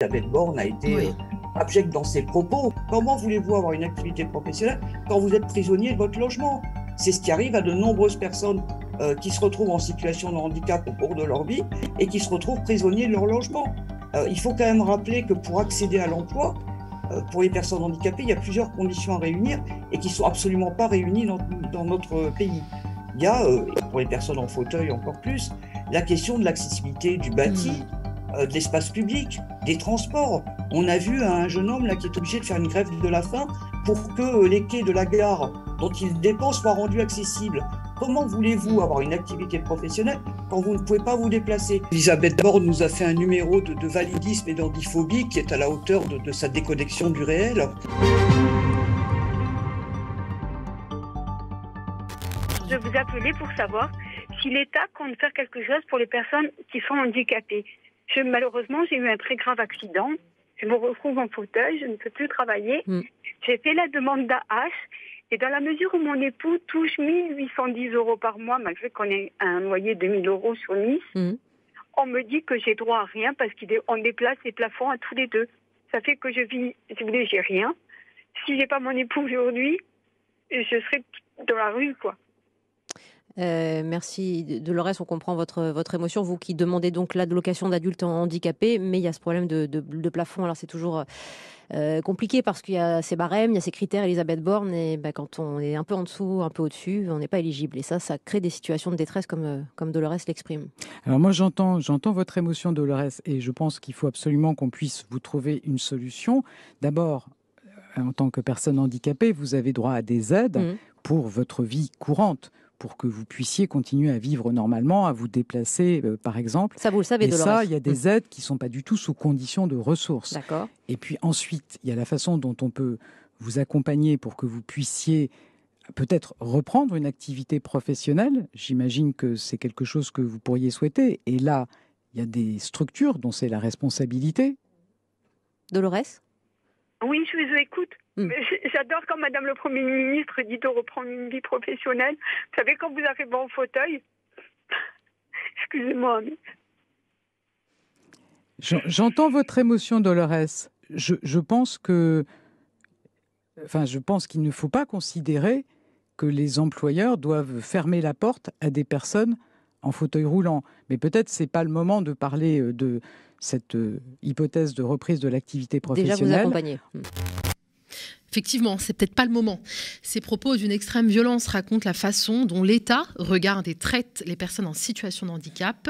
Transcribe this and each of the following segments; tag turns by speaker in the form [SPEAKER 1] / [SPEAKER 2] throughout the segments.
[SPEAKER 1] Elisabeth Borne a été abjecte dans ses propos. Comment voulez-vous avoir une activité professionnelle quand vous êtes prisonnier de votre logement? C'est ce qui arrive à de nombreuses personnes qui se retrouvent en situation de handicap au cours de leur vie et qui se retrouvent prisonniers de leur logement. Il faut quand même rappeler que pour accéder à l'emploi, pour les personnes handicapées, il y a plusieurs conditions à réunir et qui ne sont absolument pas réunies dans notre pays. Il y a, pour les personnes en fauteuil encore plus, la question de l'accessibilité du bâti, de l'espace public, des transports. On a vu un jeune homme là, qui est obligé de faire une grève de la faim pour que les quais de la gare dont il dépend soient rendus accessibles. Comment voulez-vous avoir une activité professionnelle quand vous ne pouvez pas vous déplacer? Elisabeth Borne nous a fait un numéro de validisme et d'handiphobie qui est à la hauteur de sa déconnexion du réel.
[SPEAKER 2] Je vous appelais pour savoir si l'État compte faire quelque chose pour les personnes qui sont handicapées. Malheureusement, j'ai eu un très grave accident. Je me retrouve en fauteuil, je ne peux plus travailler. J'ai fait la demande d'AH et dans la mesure où mon époux touche 1810 € par mois, malgré qu'on ait un loyer de 1000 € sur Nice, on me dit que j'ai droit à rien parce qu'on déplace les plafonds à tous les deux. Ça fait que je vis, si vous voulez, j'ai rien. Si j'ai pas mon époux aujourd'hui, je serai dans la rue, quoi.
[SPEAKER 3] Merci Dolores, on comprend votre émotion, vous qui demandez donc l'allocation d'adulte handicapé, mais il y a ce problème de plafond. Alors c'est toujours compliqué parce qu'il y a ces barèmes, il y a ces critères Elisabeth Borne, et quand on est un peu en dessous, un peu au-dessus, on n'est pas éligible. Et ça crée des situations de détresse comme Dolores l'exprime.
[SPEAKER 4] Alors moi j'entends votre émotion, Dolores, et je pense qu'il faut absolument qu'on puisse vous trouver une solution. D'abord, en tant que personne handicapée, vous avez droit à des aides pour votre vie courante, pour que vous puissiez continuer à vivre normalement, à vous déplacer, par exemple.
[SPEAKER 3] Ça, vous le savez,
[SPEAKER 4] et
[SPEAKER 3] Dolores.
[SPEAKER 4] ça, il y a des aides qui ne sont pas du tout sous condition de ressources.
[SPEAKER 3] D'accord.
[SPEAKER 4] Et puis ensuite, il y a la façon dont on peut vous accompagner pour que vous puissiez peut-être reprendre une activité professionnelle. J'imagine que c'est quelque chose que vous pourriez souhaiter. Et là, il y a des structures dont c'est la responsabilité.
[SPEAKER 3] Dolores ?
[SPEAKER 2] Oui, je vous écoute. J'adore quand Madame le Premier ministre dit de reprendre une vie professionnelle. Vous savez, quand vous arrivez en fauteuil, excusez-moi.
[SPEAKER 4] J'entends votre émotion, Dolores. Je pense qu'il ne faut pas considérer que les employeurs doivent fermer la porte à des personnes en fauteuil roulant. Mais peut-être c'est pas le moment de parler de cette hypothèse de reprise de l'activité professionnelle.
[SPEAKER 3] Déjà vous accompagner.
[SPEAKER 5] Effectivement, c'est peut-être pas le moment. Ces propos d'une extrême violence racontent la façon dont l'État regarde et traite les personnes en situation de handicap.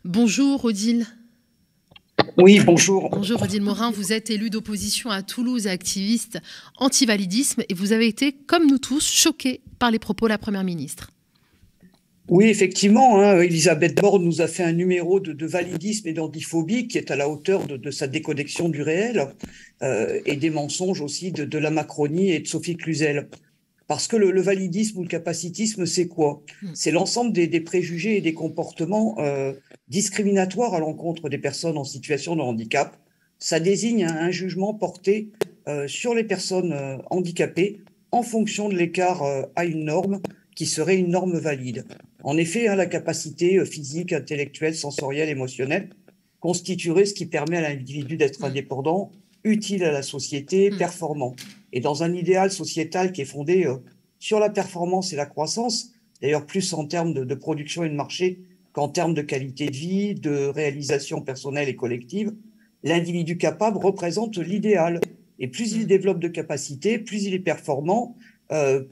[SPEAKER 5] Bonjour Odile.
[SPEAKER 1] Oui, bonjour.
[SPEAKER 5] Bonjour Odile Morin, vous êtes élue d'opposition à Toulouse et activiste anti-validisme et vous avez été, comme nous tous, choquée par les propos de la Première ministre.
[SPEAKER 1] Oui, effectivement, Elisabeth Borne nous a fait un numéro de validisme et d'handiphobie qui est à la hauteur de sa déconnexion du réel et des mensonges aussi de la Macronie et de Sophie Cluzel. Parce que le validisme ou le capacitisme, c'est quoi? C'est l'ensemble des préjugés et des comportements discriminatoires à l'encontre des personnes en situation de handicap. Ça désigne un jugement porté sur les personnes handicapées en fonction de l'écart à une norme qui serait une norme valide. En effet, la capacité physique, intellectuelle, sensorielle, émotionnelle constituerait ce qui permet à l'individu d'être indépendant, utile à la société, performant. Et dans un idéal sociétal qui est fondé sur la performance et la croissance, d'ailleurs plus en termes de production et de marché qu'en termes de qualité de vie, de réalisation personnelle et collective, l'individu capable représente l'idéal. Et plus il développe de capacités, plus il est performant,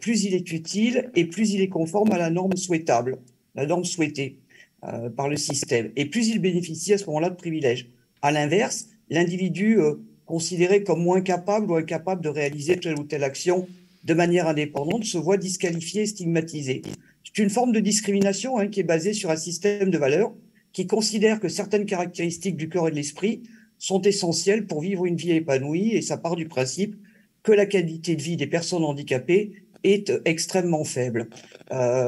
[SPEAKER 1] plus il est utile et plus il est conforme à la norme souhaitable, la norme souhaitée par le système. Et plus il bénéficie à ce moment-là de privilèges. À l'inverse, l'individu considéré comme moins capable ou incapable de réaliser telle ou telle action de manière indépendante se voit disqualifié et stigmatisé. C'est une forme de discrimination qui est basée sur un système de valeurs qui considère que certaines caractéristiques du corps et de l'esprit sont essentielles pour vivre une vie épanouie, et ça part du principe que la qualité de vie des personnes handicapées est extrêmement faible.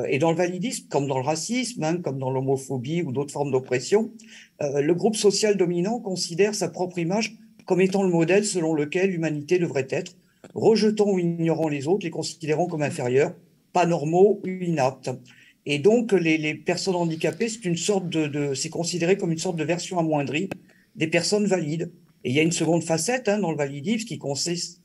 [SPEAKER 1] Et dans le validisme, comme dans le racisme, comme dans l'homophobie ou d'autres formes d'oppression, le groupe social dominant considère sa propre image comme étant le modèle selon lequel l'humanité devrait être, rejetant ou ignorant les autres, les considérant comme inférieurs, pas normaux ou inaptes. Et donc, les personnes handicapées, c'est considéré comme une sorte de version amoindrie des personnes valides. Et il y a une seconde facette dans le validisme qui consiste,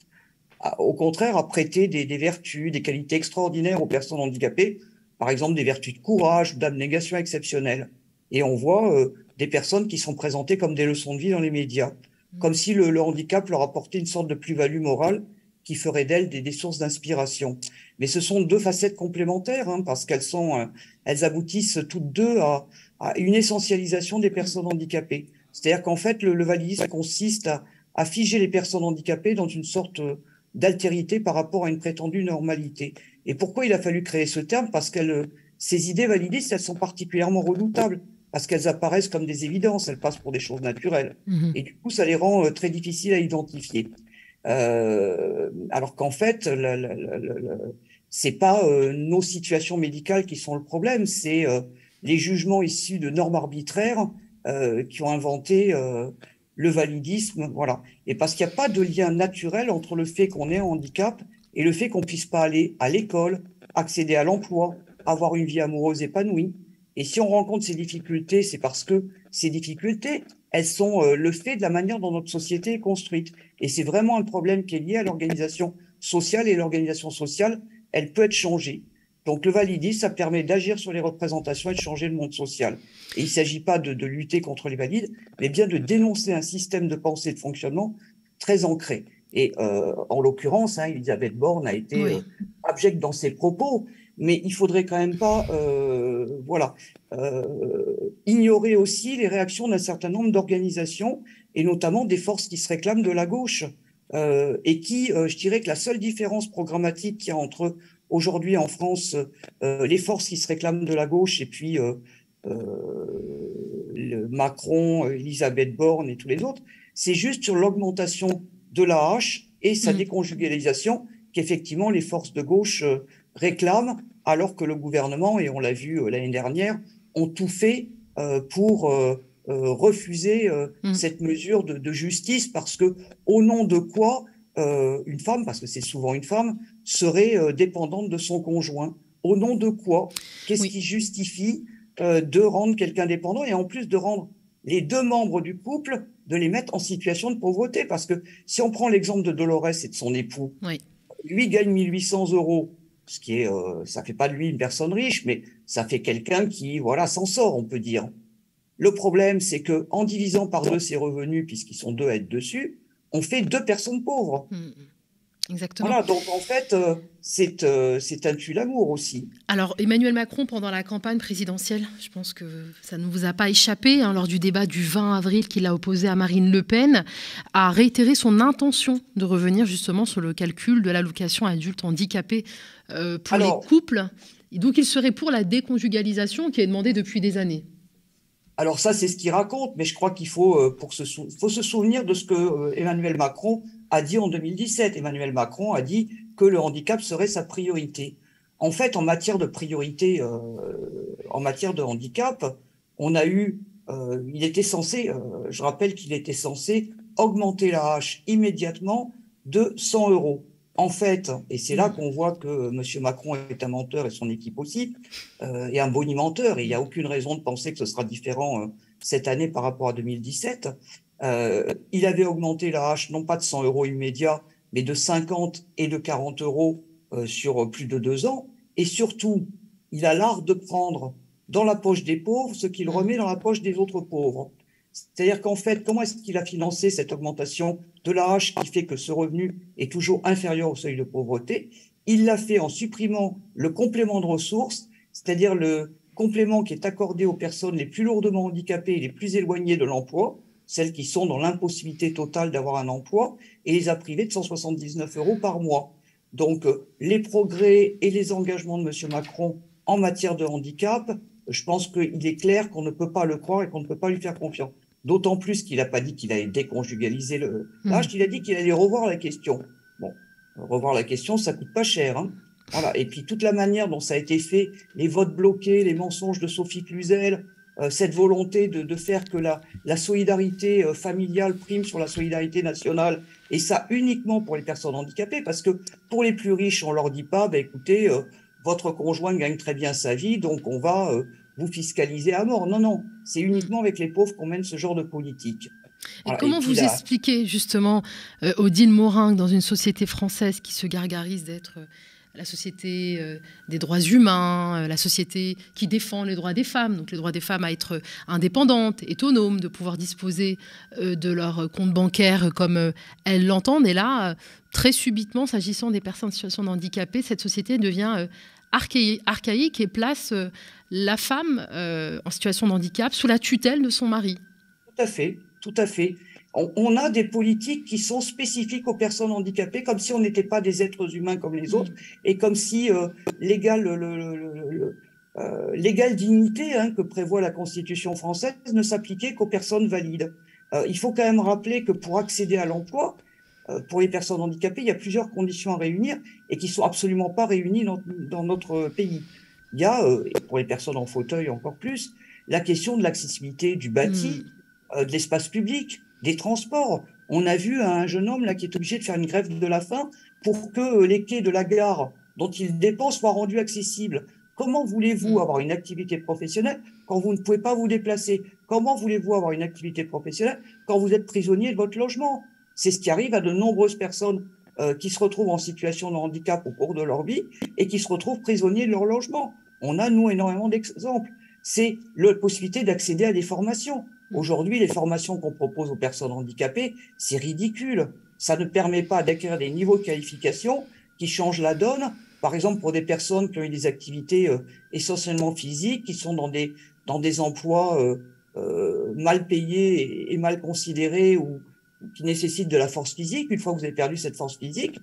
[SPEAKER 1] au contraire, à prêter des vertus, des qualités extraordinaires aux personnes handicapées, par exemple des vertus de courage ou d'abnégation exceptionnelles. Et on voit des personnes qui sont présentées comme des leçons de vie dans les médias, comme si le handicap leur apportait une sorte de plus-value morale qui ferait d'elles des sources d'inspiration. Mais ce sont deux facettes complémentaires, parce elles aboutissent toutes deux à une essentialisation des personnes handicapées. C'est-à-dire qu'en fait, le validisme consiste à figer les personnes handicapées dans une sorte d'altérité par rapport à une prétendue normalité. Et pourquoi il a fallu créer ce terme? Parce que ces idées validistes, elles sont particulièrement redoutables, parce qu'elles apparaissent comme des évidences, elles passent pour des choses naturelles. Et du coup, ça les rend très difficiles à identifier. Alors qu'en fait, c'est pas nos situations médicales qui sont le problème, c'est les jugements issus de normes arbitraires qui ont inventé le validisme, voilà. Et parce qu'il n'y a pas de lien naturel entre le fait qu'on ait un handicap et le fait qu'on puisse pas aller à l'école, accéder à l'emploi, avoir une vie amoureuse épanouie. Et si on rencontre ces difficultés, c'est parce que ces difficultés, elles sont le fait de la manière dont notre société est construite. Et c'est vraiment un problème qui est lié à l'organisation sociale, et l'organisation sociale, elle peut être changée. Donc le validisme, ça permet d'agir sur les représentations et de changer le monde social. Et il ne s'agit pas de lutter contre les valides, mais bien de dénoncer un système de pensée et de fonctionnement très ancré. Et en l'occurrence, Elisabeth Borne a été abjecte dans ses propos, mais il faudrait quand même pas ignorer aussi les réactions d'un certain nombre d'organisations, et notamment des forces qui se réclament de la gauche, et qui, je dirais que la seule différence programmatique qu'il y a entre aujourd'hui en France, les forces qui se réclament de la gauche et puis Macron, Elisabeth Borne et tous les autres, c'est juste sur l'augmentation de l'AH et sa déconjugalisation qu'effectivement les forces de gauche réclament, alors que le gouvernement, et on l'a vu l'année dernière, ont tout fait pour refuser cette mesure de justice, parce que au nom de quoi une femme, parce que c'est souvent une femme, serait dépendante de son conjoint. Au nom de quoi? Qu'est-ce qui justifie de rendre quelqu'un dépendant, et en plus de rendre les deux membres du couple, de les mettre en situation de pauvreté? Parce que si on prend l'exemple de Dolores et de son époux, lui gagne 1 800 €, ce qui est, ça fait pas de lui une personne riche, mais ça fait quelqu'un qui, voilà, s'en sort, on peut dire. Le problème, c'est que en divisant par deux ses revenus, puisqu'ils sont deux à être dessus, on fait deux personnes pauvres.
[SPEAKER 5] Exactement.
[SPEAKER 1] Voilà, donc en fait, c'est un tue-l'amour aussi.
[SPEAKER 5] Alors, Emmanuel Macron, pendant la campagne présidentielle, je pense que ça ne vous a pas échappé, lors du débat du 20 avril qu'il a opposé à Marine Le Pen, a réitéré son intention de revenir justement sur le calcul de l'allocation adulte handicapé pour les couples. Et donc, il serait pour la déconjugalisation qui est demandée depuis des années.
[SPEAKER 1] Alors ça, c'est ce qu'il raconte, mais je crois qu'il faut, faut se souvenir de ce que Emmanuel Macron a dit en 2017. Emmanuel Macron a dit que le handicap serait sa priorité. En fait, en matière de priorité, en matière de handicap, on a eu, il était censé, je rappelle qu'il était censé augmenter l'AH immédiatement de 100 €. En fait, et c'est là qu'on voit que M. Macron est un menteur, et son équipe aussi, et un bonimenteur, et il n'y a aucune raison de penser que ce sera différent cette année par rapport à 2017. Il avait augmenté l'AH non pas de 100 € immédiats, mais de 50 et de 40 € sur plus de 2 ans. Et surtout, il a l'art de prendre dans la poche des pauvres ce qu'il remet dans la poche des autres pauvres. C'est-à-dire qu'en fait, comment est-ce qu'il a financé cette augmentation de l'AH qui fait que ce revenu est toujours inférieur au seuil de pauvreté? Il l'a fait en supprimant le complément de ressources, c'est-à-dire le complément qui est accordé aux personnes les plus lourdement handicapées et les plus éloignées de l'emploi, celles qui sont dans l'impossibilité totale d'avoir un emploi, et les a privées de 179 € par mois. Donc, les progrès et les engagements de M. Macron en matière de handicap, je pense qu'il est clair qu'on ne peut pas le croire et qu'on ne peut pas lui faire confiance. D'autant plus qu'il n'a pas dit qu'il allait déconjugaliser l'âge, il a dit qu'il allait revoir la question. Bon, revoir la question, ça coûte pas cher. Voilà. Et puis toute la manière dont ça a été fait, les votes bloqués, les mensonges de Sophie Cluzel, cette volonté de faire que la solidarité familiale prime sur la solidarité nationale, et ça uniquement pour les personnes handicapées, parce que pour les plus riches, on leur dit pas, écoutez, votre conjoint gagne très bien sa vie, donc on va vous fiscaliser à mort. Non, non, c'est uniquement avec les pauvres qu'on mène ce genre de politique.
[SPEAKER 5] Et comment vous expliquez justement Odile Morin, dans une société française qui se gargarise d'être la société des droits humains, la société qui défend les droits des femmes, donc les droits des femmes à être indépendantes, autonomes, de pouvoir disposer de leur compte bancaire comme elles l'entendent. Et là, très subitement, s'agissant des personnes en situation de handicapé, cette société devient archaïque et place la femme en situation de handicap sous la tutelle de son mari.
[SPEAKER 1] Tout à fait, tout à fait. On a des politiques qui sont spécifiques aux personnes handicapées, comme si on n'était pas des êtres humains comme les autres, et comme si l'égale dignité que prévoit la Constitution française ne s'appliquait qu'aux personnes valides. Il faut quand même rappeler que pour accéder à l'emploi, pour les personnes handicapées, il y a plusieurs conditions à réunir et qui ne sont absolument pas réunies dans notre pays. Il y a, pour les personnes en fauteuil encore plus, la question de l'accessibilité du bâti, de l'espace public, des transports. On a vu un jeune homme là qui est obligé de faire une grève de la faim pour que les quais de la gare dont il dépend soient rendus accessibles. Comment voulez-vous avoir une activité professionnelle quand vous ne pouvez pas vous déplacer? Comment voulez-vous avoir une activité professionnelle quand vous êtes prisonnier de votre logement? C'est ce qui arrive à de nombreuses personnes qui se retrouvent en situation de handicap au cours de leur vie et qui se retrouvent prisonniers de leur logement. On a, nous, énormément d'exemples. C'est la possibilité d'accéder à des formations. Aujourd'hui, les formations qu'on propose aux personnes handicapées, c'est ridicule. Ça ne permet pas d'acquérir des niveaux de qualification qui changent la donne. Par exemple, pour des personnes qui ont eu des activités essentiellement physiques, qui sont dans des emplois mal payés et mal considérés ou qui nécessitent de la force physique. Une fois que vous avez perdu cette force physique,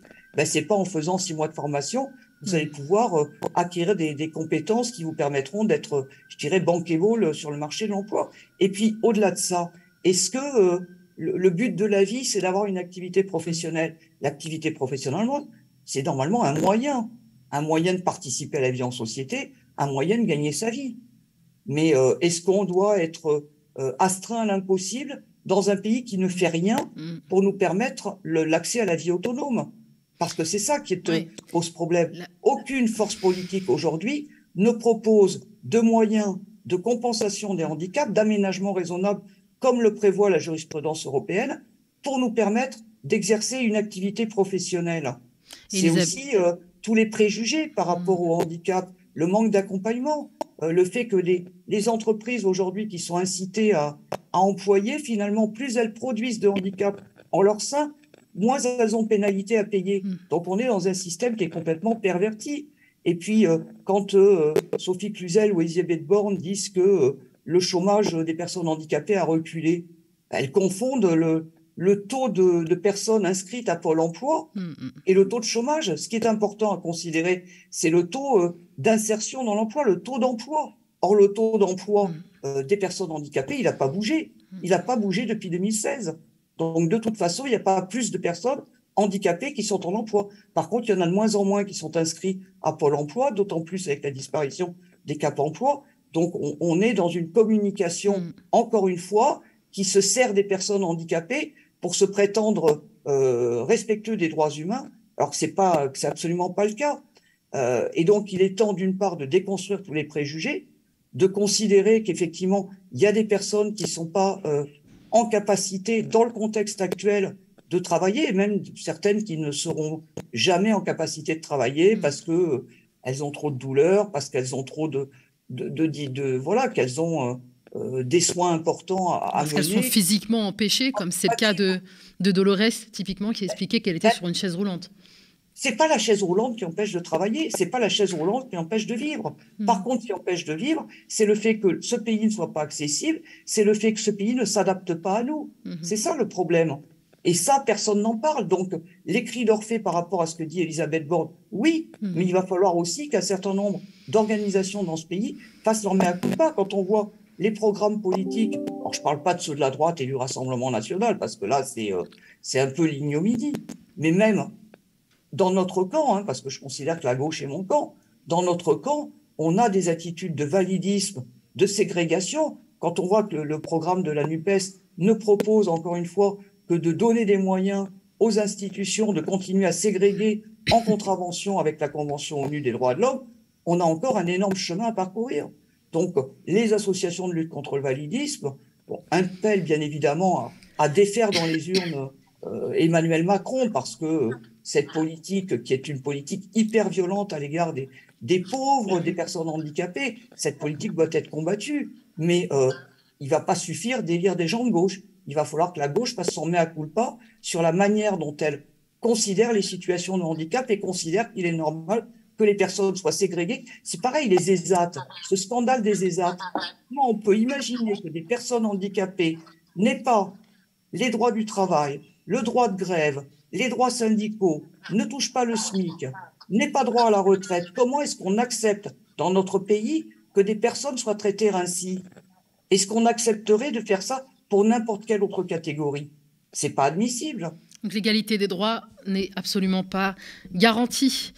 [SPEAKER 1] c'est pas en faisant 6 mois de formation vous allez pouvoir acquérir des compétences qui vous permettront d'être, je dirais, bankable sur le marché de l'emploi. Et puis, au-delà de ça, est-ce que le but de la vie, c'est d'avoir une activité professionnelle? L'activité professionnelle, c'est normalement un moyen de participer à la vie en société, un moyen de gagner sa vie. Mais est-ce qu'on doit être astreint à l'impossible dans un pays qui ne fait rien pour nous permettre l'accès à la vie autonome? Parce que c'est ça qui pose problème. Aucune force politique aujourd'hui ne propose de moyens de compensation des handicaps, d'aménagement raisonnable, comme le prévoit la jurisprudence européenne, pour nous permettre d'exercer une activité professionnelle. C'est aussi tous les préjugés par rapport au handicap, le manque d'accompagnement, le fait que les entreprises aujourd'hui qui sont incitées à employer, finalement, plus elles produisent de handicap en leur sein, moins elles ont pénalité à payer. Donc on est dans un système qui est complètement perverti. Et puis quand Sophie Cluzel ou Elisabeth Borne disent que le chômage des personnes handicapées a reculé, elles confondent le taux de personnes inscrites à Pôle emploi et le taux de chômage. Ce qui est important à considérer, c'est le taux d'insertion dans l'emploi, le taux d'emploi. Or, le taux d'emploi des personnes handicapées, il n'a pas bougé. Il n'a pas bougé depuis 2016. Donc, de toute façon, il n'y a pas plus de personnes handicapées qui sont en emploi. Par contre, il y en a de moins en moins qui sont inscrits à Pôle emploi, d'autant plus avec la disparition des Cap emploi. Donc, on est dans une communication, encore une fois, qui se sert des personnes handicapées pour se prétendre respectueux des droits humains, alors que c'est absolument pas le cas. Et donc, il est temps, d'une part, de déconstruire tous les préjugés, de considérer qu'effectivement, il y a des personnes qui ne sont pas en capacité, dans le contexte actuel, de travailler, et même certaines qui ne seront jamais en capacité de travailler parce que elles ont trop de douleurs, parce qu'elles ont trop qu'elles ont des soins importants à mener.
[SPEAKER 5] Parce qu'elles sont physiquement empêchées, comme c'est le cas de Dolores, typiquement, qui expliquait qu'elle était sur une chaise roulante.
[SPEAKER 1] C'est pas la chaise roulante qui empêche de travailler, c'est pas la chaise roulante qui empêche de vivre. Par contre, ce qui empêche de vivre, c'est le fait que ce pays ne soit pas accessible, c'est le fait que ce pays ne s'adapte pas à nous. C'est ça le problème. Et ça, personne n'en parle. Donc, les cris d'Orphée par rapport à ce que dit Elisabeth Borne, oui, mais il va falloir aussi qu'un certain nombre d'organisations dans ce pays fassent leur mea culpa. Quand on voit les programmes politiques, alors je ne parle pas de ceux de la droite et du Rassemblement national, parce que là, c'est un peu l'ignominie, mais même dans notre camp, parce que je considère que la gauche est mon camp, dans notre camp, on a des attitudes de validisme, de ségrégation. Quand on voit que le programme de la NUPES ne propose, encore une fois, que de donner des moyens aux institutions de continuer à ségréguer en contravention avec la Convention ONU des droits de l'homme, on a encore un énorme chemin à parcourir. Donc, les associations de lutte contre le validisme appellent bien évidemment à défaire dans les urnes Emmanuel Macron, parce que cette politique, qui est une politique hyper violente à l'égard des pauvres, des personnes handicapées, cette politique doit être combattue. Mais il ne va pas suffire d'élire des gens de gauche. Il va falloir que la gauche fasse son mea culpa sur la manière dont elle considère les situations de handicap et considère qu'il est normal que les personnes soient ségrégées. C'est pareil, les ESAT, ce scandale des ESAT. Comment on peut imaginer que des personnes handicapées n'aient pas les droits du travail, le droit de grève, les droits syndicaux, ne touchent pas le SMIC, n'aient pas droit à la retraite? Comment est-ce qu'on accepte dans notre pays que des personnes soient traitées ainsi? Est-ce qu'on accepterait de faire ça pour n'importe quelle autre catégorie? C'est pas admissible.
[SPEAKER 5] Donc l'égalité des droits n'est absolument pas garantie.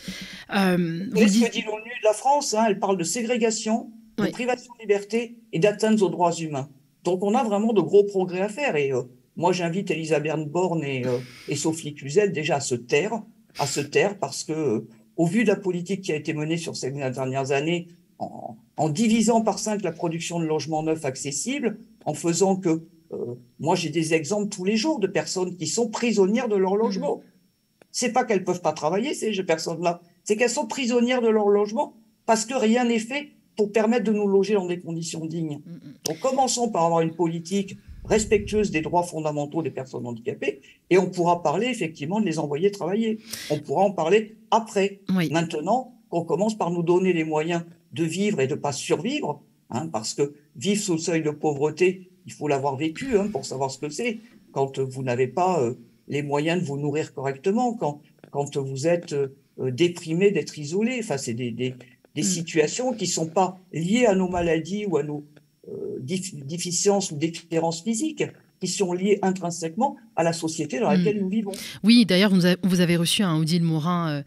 [SPEAKER 1] C'est ce que dit l'ONU de la France, hein, elle parle de ségrégation, de privation de liberté et d'atteinte aux droits humains. Donc on a vraiment de gros progrès à faire. Et moi j'invite Elisabeth Borne et Sophie Cluzel déjà à se taire, parce que au vu de la politique qui a été menée sur ces dernières années, en divisant par 5 la production de logements neufs accessibles, en faisant que moi, j'ai des exemples tous les jours de personnes qui sont prisonnières de leur logement. C'est pas qu'elles peuvent pas travailler, ces personnes-là. C'est qu'elles sont prisonnières de leur logement parce que rien n'est fait pour permettre de nous loger dans des conditions dignes. Donc, commençons par avoir une politique respectueuse des droits fondamentaux des personnes handicapées et on pourra parler effectivement de les envoyer travailler. On pourra en parler après. Maintenant, qu'on commence par nous donner les moyens de vivre et de pas survivre, hein, parce que vivre sous le seuil de pauvreté, il faut l'avoir vécu pour savoir ce que c'est. Quand vous n'avez pas les moyens de vous nourrir correctement, quand vous êtes déprimé, d'être isolé. Enfin, c'est des situations qui ne sont pas liées à nos maladies ou à nos déficiences ou différences physiques, qui sont liées intrinsèquement à la société dans laquelle nous vivons.
[SPEAKER 5] Oui, d'ailleurs, vous avez reçu un Odile Morin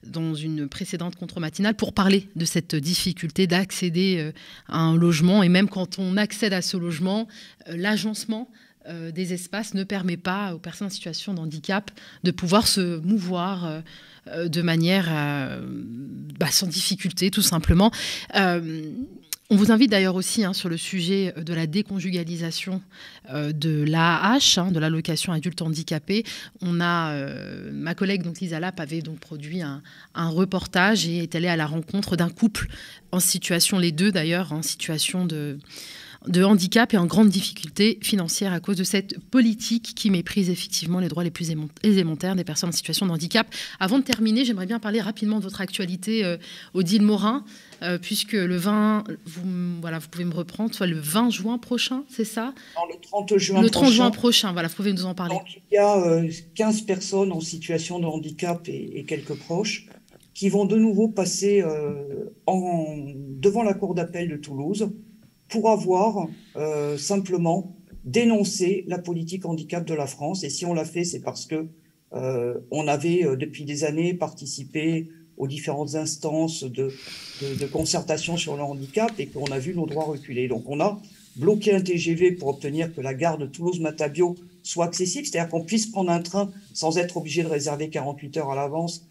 [SPEAKER 5] dans une précédente contre-matinale pour parler de cette difficulté d'accéder à un logement. Et même quand on accède à ce logement, l'agencement des espaces ne permet pas aux personnes en situation de handicap de pouvoir se mouvoir de manière sans difficulté, tout simplement. On vous invite d'ailleurs aussi sur le sujet de la déconjugalisation de l'AAH, de l'allocation adulte handicapé. On a, ma collègue donc Lisa Lapp avait donc produit un reportage et est allée à la rencontre d'un couple en situation, les deux d'ailleurs, en situation de handicap et en grande difficulté financière à cause de cette politique qui méprise effectivement les droits les plus élémentaires des personnes en situation de handicap. Avant de terminer, j'aimerais bien parler rapidement de votre actualité, Odile Morin, puisque le 20, vous pouvez me reprendre, soit le 20 juin prochain, c'est ça?
[SPEAKER 1] Non, le 30 juin
[SPEAKER 5] Le 30 juin prochain, voilà, vous pouvez nous en parler.
[SPEAKER 1] Donc, il y a 15 personnes en situation de handicap et quelques proches qui vont de nouveau passer devant la cour d'appel de Toulouse pour avoir simplement dénoncé la politique handicap de la France. Et si on l'a fait, c'est parce que on avait depuis des années participé aux différentes instances de concertation sur le handicap et qu'on a vu nos droits reculer. Donc on a bloqué un TGV pour obtenir que la gare de Toulouse-Matabio soit accessible, c'est-à-dire qu'on puisse prendre un train sans être obligé de réserver 48 heures à l'avance,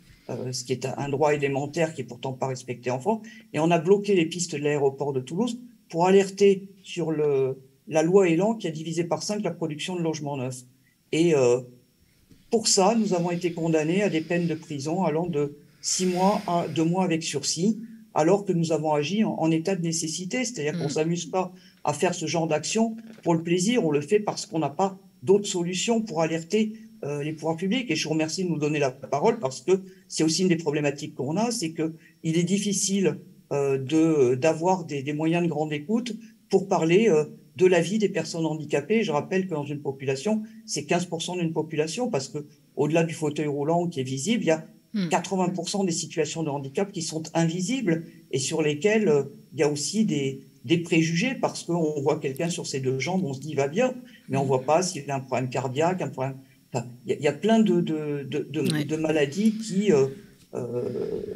[SPEAKER 1] ce qui est un droit élémentaire qui est pourtant pas respecté en France. Et on a bloqué les pistes de l'aéroport de Toulouse pour alerter sur la loi Elan qui a divisé par 5 la production de logements neufs. Et pour ça, nous avons été condamnés à des peines de prison allant de 6 mois à 2 mois avec sursis, alors que nous avons agi en état de nécessité. C'est-à-dire qu'on ne s'amuse pas à faire ce genre d'action pour le plaisir, on le fait parce qu'on n'a pas d'autres solutions pour alerter les pouvoirs publics. Et je vous remercie de nous donner la parole parce que c'est aussi une des problématiques qu'on a, c'est qu'il est difficile d'avoir des moyens de grande écoute pour parler de la vie des personnes handicapées. Je rappelle que dans une population, c'est 15% d'une population parce que au-delà du fauteuil roulant qui est visible, il y a 80% des situations de handicap qui sont invisibles et sur lesquelles il y a aussi des préjugés parce qu'on voit quelqu'un sur ses 2 jambes, on se dit il va bien, mais on voit pas s'il a un problème cardiaque, un problème. Enfin, il y a plein de maladies qui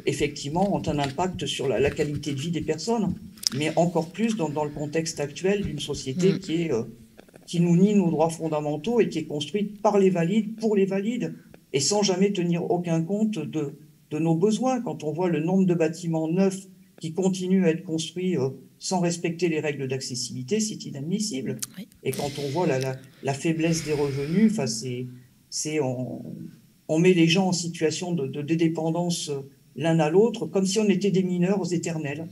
[SPEAKER 1] effectivement ont un impact sur la qualité de vie des personnes, mais encore plus dans le contexte actuel d'une société qui nous nie nos droits fondamentaux et qui est construite par les valides, pour les valides, et sans jamais tenir aucun compte de nos besoins. Quand on voit le nombre de bâtiments neufs qui continuent à être construits sans respecter les règles d'accessibilité, c'est inadmissible.
[SPEAKER 5] Oui.
[SPEAKER 1] Et quand on voit la faiblesse des revenus, on met les gens en situation de dépendance l'un à l'autre, comme si on était des mineurs éternels.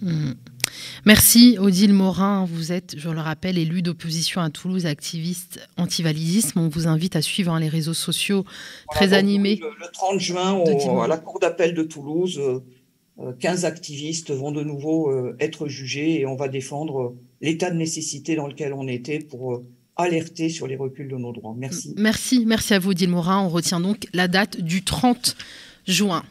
[SPEAKER 5] Merci Odile Morin, vous êtes, je le rappelle, élue d'opposition à Toulouse, activiste anti-validisme. On vous invite à suivre les réseaux sociaux très animés.
[SPEAKER 1] Le 30 juin, à la Cour d'appel de Toulouse, 15 activistes vont de nouveau être jugés et on va défendre l'état de nécessité dans lequel on était pour alerter sur les reculs de nos droits. Merci.
[SPEAKER 5] Merci à vous Odile Morin. On retient donc la date du 30 juin.